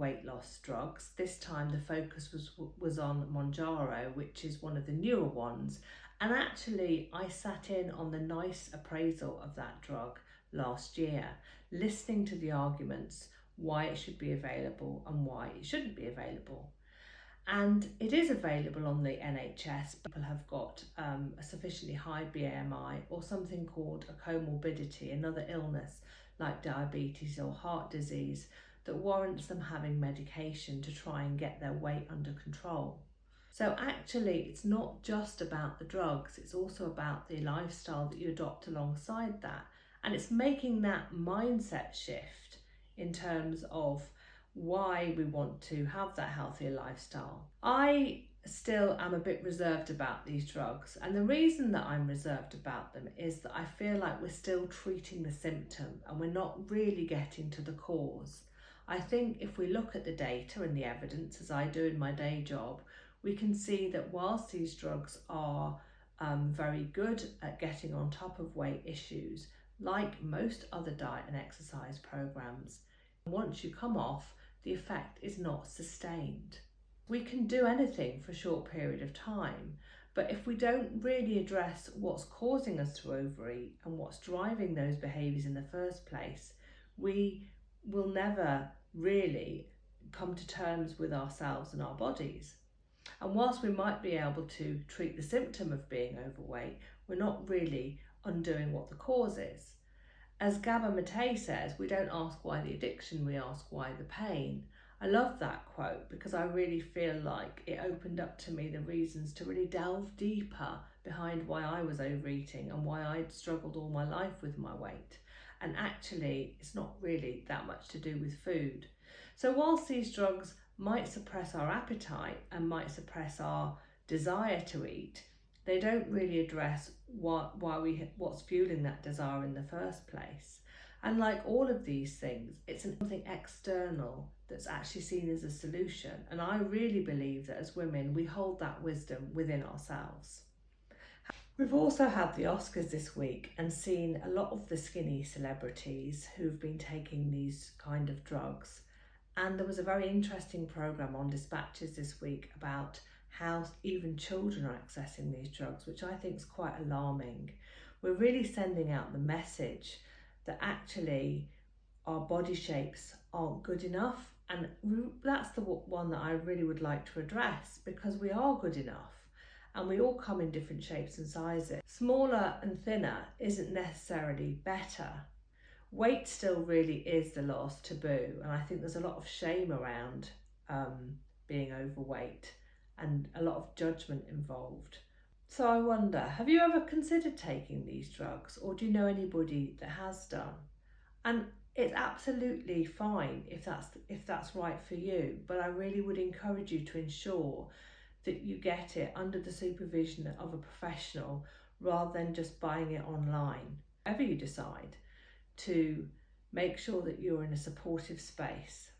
weight loss drugs. This time the focus was on Mounjaro, which is one of the newer ones. And actually I sat in on the NICE appraisal of that drug last year, listening to the arguments why it should be available and why it shouldn't be available. And it is available on the NHS. People have got a sufficiently high BMI or something called a comorbidity, another illness like diabetes or heart disease, that warrants them having medication to try and get their weight under control. So actually it's not just about the drugs, it's also about the lifestyle that you adopt alongside that. And it's making that mindset shift in terms of why we want to have that healthier lifestyle. I still am a bit reserved about these drugs, and the reason that I'm reserved about them is that I feel like we're still treating the symptom and we're not really getting to the cause. I think if we look at the data and the evidence, as I do in my day job, we can see that whilst these drugs are very good at getting on top of weight issues, like most other diet and exercise programs, once you come off, the effect is not sustained. We can do anything for a short period of time, but if we don't really address what's causing us to overeat and what's driving those behaviours in the first place, we will never really come to terms with ourselves and our bodies. And whilst we might be able to treat the symptom of being overweight, we're not really undoing what the cause is. As Gabor Mate says, we don't ask why the addiction, we ask why the pain. I love that quote because I really feel like it opened up to me the reasons to really delve deeper behind why I was overeating and why I'd struggled all my life with my weight. And actually, it's not really that much to do with food. So whilst these drugs might suppress our appetite and might suppress our desire to eat, they don't really address what's fueling that desire in the first place. And like all of these things, it's something external that's actually seen as a solution. And I really believe that as women, we hold that wisdom within ourselves. We've also had the Oscars this week and seen a lot of the skinny celebrities who've been taking these kind of drugs. And there was a very interesting programme on Dispatches this week about how even children are accessing these drugs, which I think is quite alarming. We're really sending out the message that actually our body shapes aren't good enough, and that's the one that I really would like to address, because we are good enough and we all come in different shapes and sizes. Smaller and thinner isn't necessarily better. Weight still really is the last taboo, and I think there's a lot of shame around being overweight and a lot of judgment involved. So I wonder, have you ever considered taking these drugs, or do you know anybody that has done? And it's absolutely fine if that's right for you, but I really would encourage you to ensure that you get it under the supervision of a professional rather than just buying it online. Whatever you decide, to make sure that you're in a supportive space.